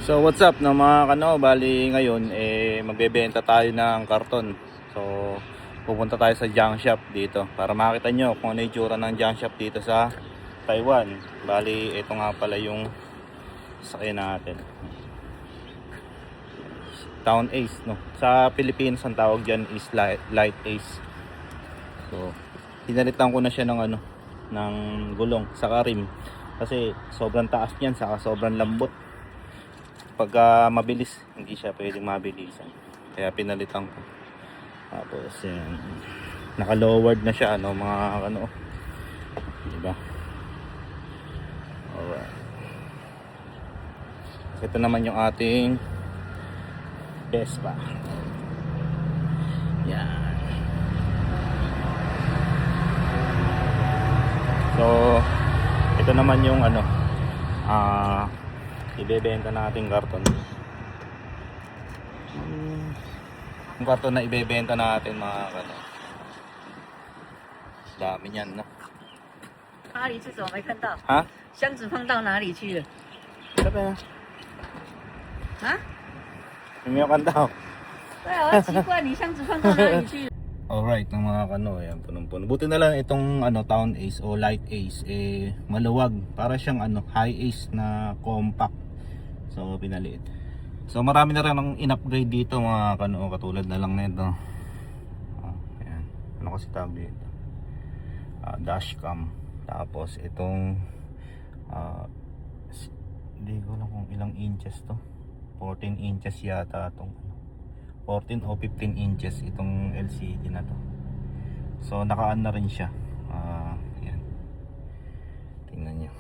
So what's up no mga kano, bali ngayon magbebenta tayo ng karton. So pupunta tayo sa junk shop dito para makita nyo kung ano yung itsura ng junk shop dito sa Taiwan. Bali ito nga pala yung sakyan natin, Town Ace no. Sa Pilipinas ang tawag dyan is Light Ace. So pinalitan ko na siya ng ng gulong sa rim kasi sobrang taas niyan saka sobrang lambot. Pagka mabilis, hindi siya pwedeng mabilisan. Kaya pinalitan ko. Tapos yan, naka-lowered na siya mga diba? Alright. Ito naman yung ating Vespa. Yan. So, ito naman yung ibebenta nating karton. Yung karton na ibebenta natin mga dami niyan no. 哪里去走？没看到。 Ha? 箱子放到哪里去了？ Sabi na. 啊？ May kanta. 对啊，我奇怪，你箱子放到哪里去了？ Alright, ng mga ayan, punong-puno. Buti na lang itong Town Ace o Light Ace maluwag. Para siyang High Ace na compact. So pinaliit. So marami na rin ang in-upgrade dito mga katulad na lang nito. Ayan. Ano kasi tawag dito? Dashcam. Tapos itong hindi ko alam kung ilang inches to. 14 inches yata itong 14 o 15 inches itong LCD na to. So nakaan na rin siya. Yan. Tingnan nyo.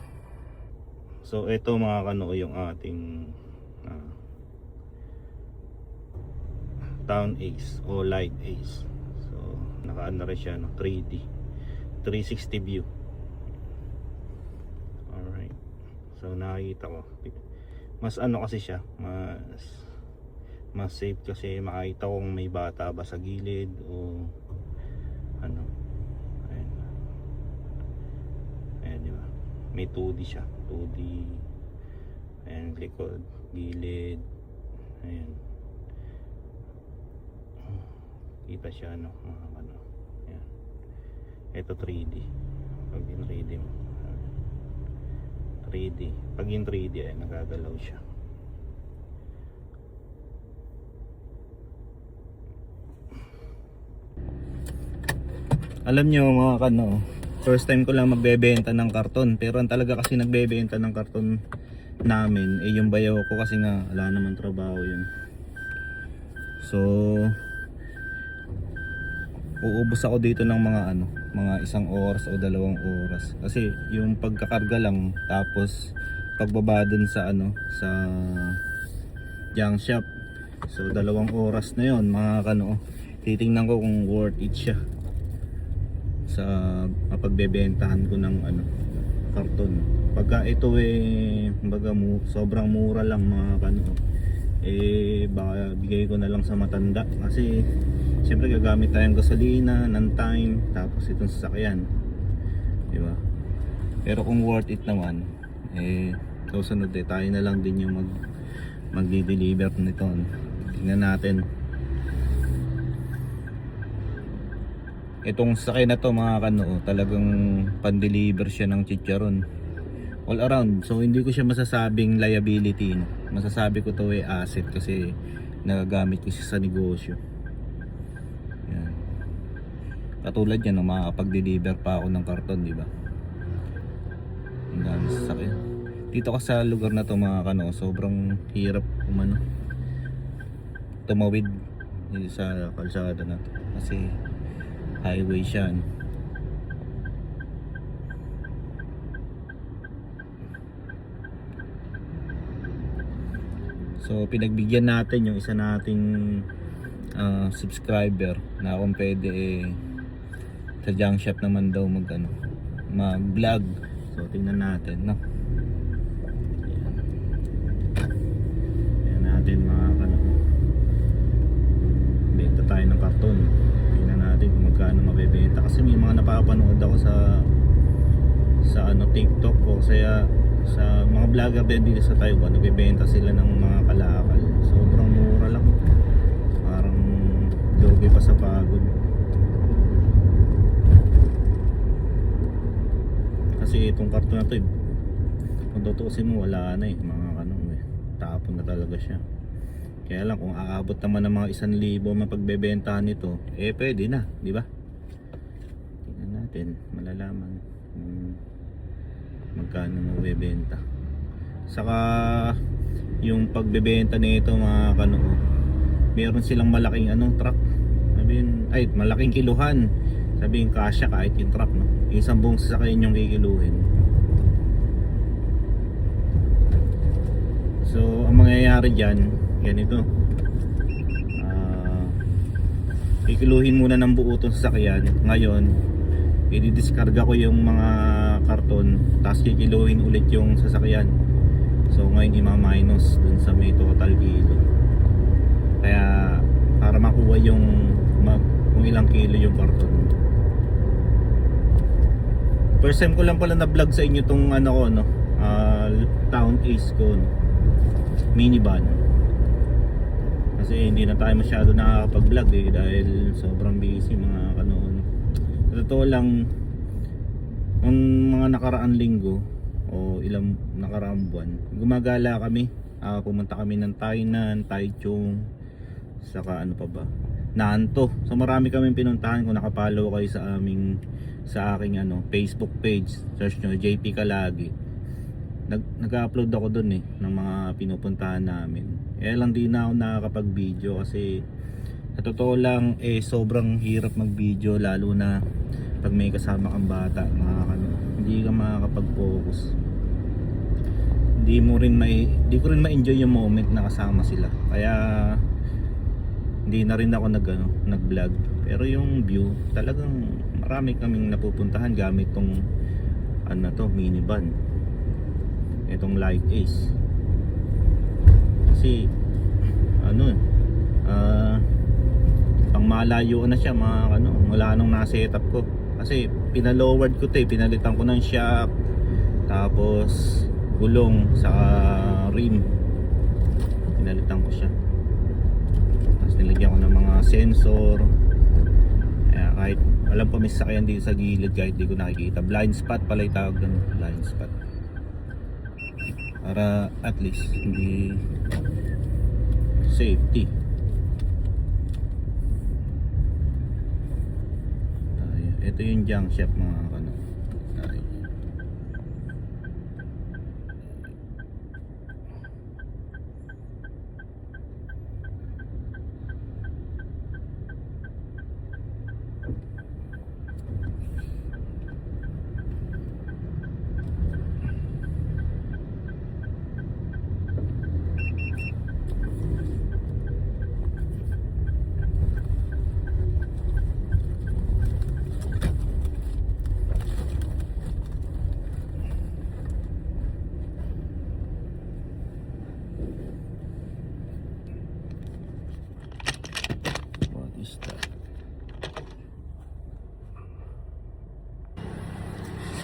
So ito mga yung ating Town Ace o Light Ace. So nakaan na rin siya 3D 360 view. Alright. So nakikita ko mas kasi siya mas safe kasi makita kung may bata ba sa gilid o ayan. Ayan diba, may 2D siya, 2D. Ayan, likod, gilid, ayan, kita siya ayan. Ito 3D. Pag in 3D mo 3D, pag in 3D ay nagagalaw siya. Alam nyo mga first time ko lang magbebenta ng karton. Pero ang talaga kasi nagbebenta ng karton namin yung bayaw ko kasi nga wala naman trabaho yun. So uubos ako dito ng mga 1 oras o 2 oras. Kasi yung pagkakarga lang tapos pagbaba dun sa sa junk shop. So 2 oras na yon mga titingnan ko kung worth it siya sa pagbebentahan ko ng karton. Pagka ito sobrang mura lang mga baka bigay ko na lang sa matanda kasi siyempre gagamit tayong gasolina ng time tapos itong sasakyan, diba? Pero kung worth it naman susunod tayo na lang din yung magdi-deliver nito. Tingnan natin. Itong sakay na to mga talagang pan-deliver siya ng chicharon all around. So hindi ko siya masasabing liability no? Masasabi ko to asset kasi nagagamit ko siya sa negosyo. Yan. Katulad yan makakapag-deliver pa ako ng karton, di ba? Ang dami sasakyan dito ka sa lugar na to mga sobrang hirap tumawid sa kalsada na to kasi highway siya So pinagbigyan natin yung isa nating subscriber na kung pwede sa junk shop naman daw mag-vlog. So tingnan natin no. Ayan natin mga benta tayo ng karton. Natin kung magkano mabebenta kasi may mga napapanood ako sa TikTok o kaya sa mga vlogger din dito sa Taiwan, nagbebenta sila ng mga kalakal. Sobrang mura lang. Parang doge pa sa pagod. Kasi itong karton na to, kung tutuusin mo, wala na mga tapon na talaga siya. Kaya lang kung aabot naman ng mga 1,000 mapagbebentahan nito, pwede na, di ba? Tingnan natin, malalaman magkano mabebenta. Saka yung pagbebenta nito mga kanoo, meron silang malaking truck. Sabihin, malaking kiluhan. Sabihin kasya kahit yung truck, no? Isang buong sasakyan yung kikiluhin. So ang mangyayari dyan, ganito, kikiluhin muna ng buo itong sasakyan. Ngayon i-discarga ko yung mga karton, tapos kikiluhin ulit yung sasakyan. So ngayon ima-minus dun sa may total kilo. Kaya para makuha yung kung ilang kilo yung karton. First time ko lang pala na vlog sa inyo tong Town Ace ko, minivan. Kasi hindi na tayo masyado nakakapag-vlog dahil sobrang busy mga kanoon. Sa totoo lang, nung mga nakaraang linggo o ilang nakaraang buwan, gumagala kami. Pumunta kami ng Tainan, Taichung, saka ano pa ba, Nanto. So marami kaming pinuntahan. Kung nakapollow kayo sa aking Facebook page, search nyo JP Kalagi. Nag-upload ako dun ng mga pinupuntahan namin. Lang di na ako nakakapag-video kasi sa totoo lang sobrang hirap mag-video, lalo na pag may kasama kang bata, hindi ka makakapag-focus. Hindi ko rin ma-enjoy yung moment na kasama sila. Kaya hindi na rin ako nag-vlog. Pero yung view, talagang marami kaming napupuntahan gamit tong minivan. Itong Light Ace. Kasi pang malayo na siya mula nung na-setup ko. Kasi pinalowered ko pinalitan ko ng shock, tapos gulong sa rim, pinalitan ko siya. Tapos nilagyan ko ng mga sensor. Kaya kahit alam ko may sasakyan dito sa gilid, kahit di ko nakikita, blind spot pala yung tawag doon, blind spot. Para at least hindi safety tayo. Ito yung junk shop mga tayo.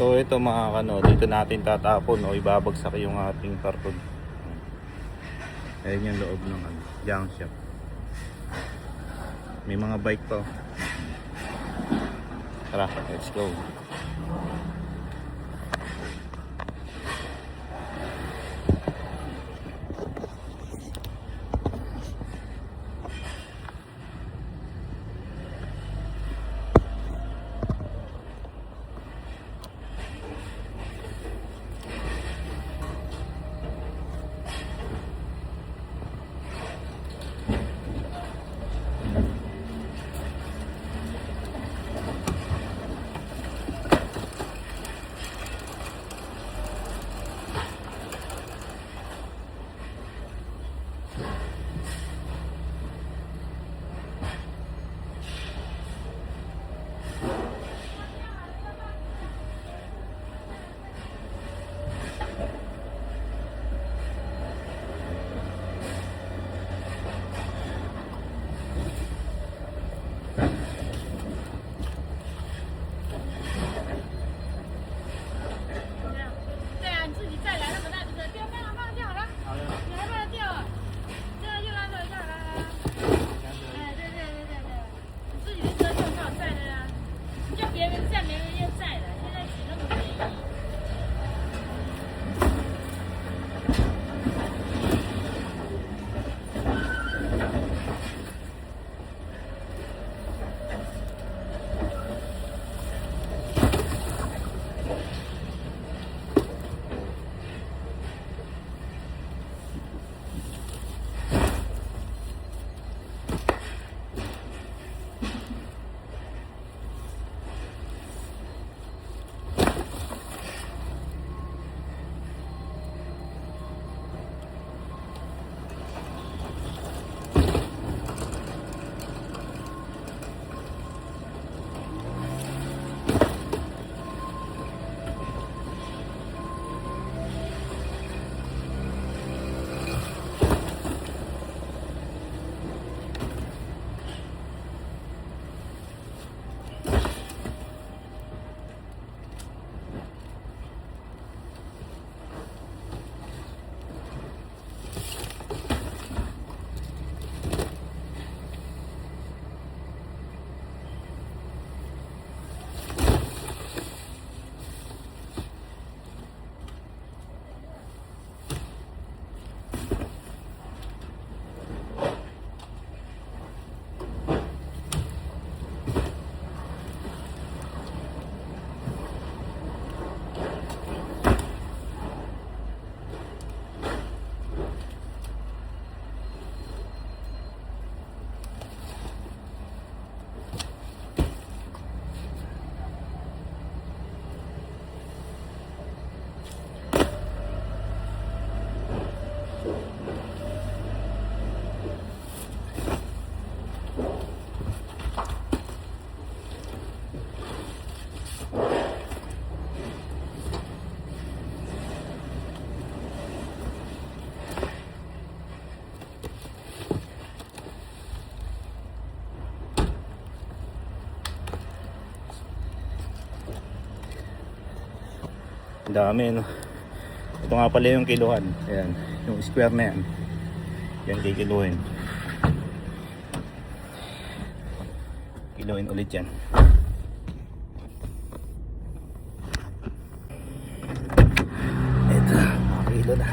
So ito mga dito natin tatapon o ibabagsak yung ating karton. Ayan yung loob ng junk shop. May mga bike pa. Tara, let's go. Dami, no? Ito nga pala yung kiluhan. Ayan, yung square na yan. Yan kikiluhin. Kiluhin ulit yan. Ito, mga kilo na.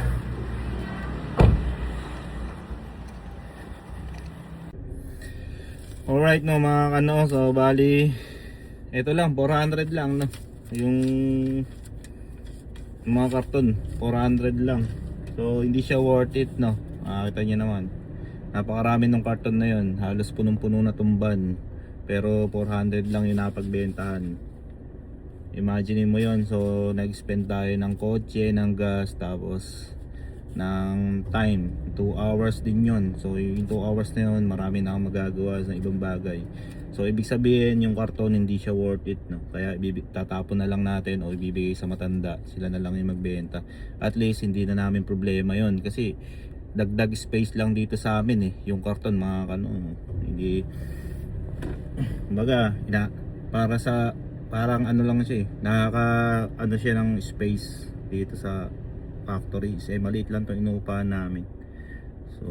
Alright, no mga kano, so bali ito lang, 400 lang, no? Yung mga karton, 400 lang. So hindi siya worth it, no? Kita nyo naman, napakarami ng karton na yun, halos punong-puno na tumban. Pero 400 lang yung napagbentahan. Imagine mo yon, so nag-spend tayo ng kotse, ng gas, tapos ng time, 2 hours din yon. So yung 2 hours na yun, marami na akong magagawa sa ibang bagay. So ibig sabihin yung karton hindi siya worth it, no? Kaya tatapon na lang natin o ibibigay sa matanda, sila na lang yung magbenta. At least hindi na namin problema yon, kasi dagdag space lang dito sa amin, yung karton, mga kano, hindi baga para sa parang ano lang siya, nakaka ano siya ng space dito sa factory. Maliit lang 'tong inuupahan namin. So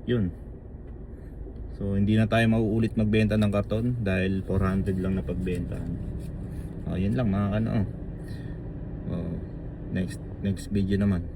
yun, so hindi na tayo mauulit magbenta ng karton dahil 400 lang na pagbentahan. Yun lang mga kano. Next video naman.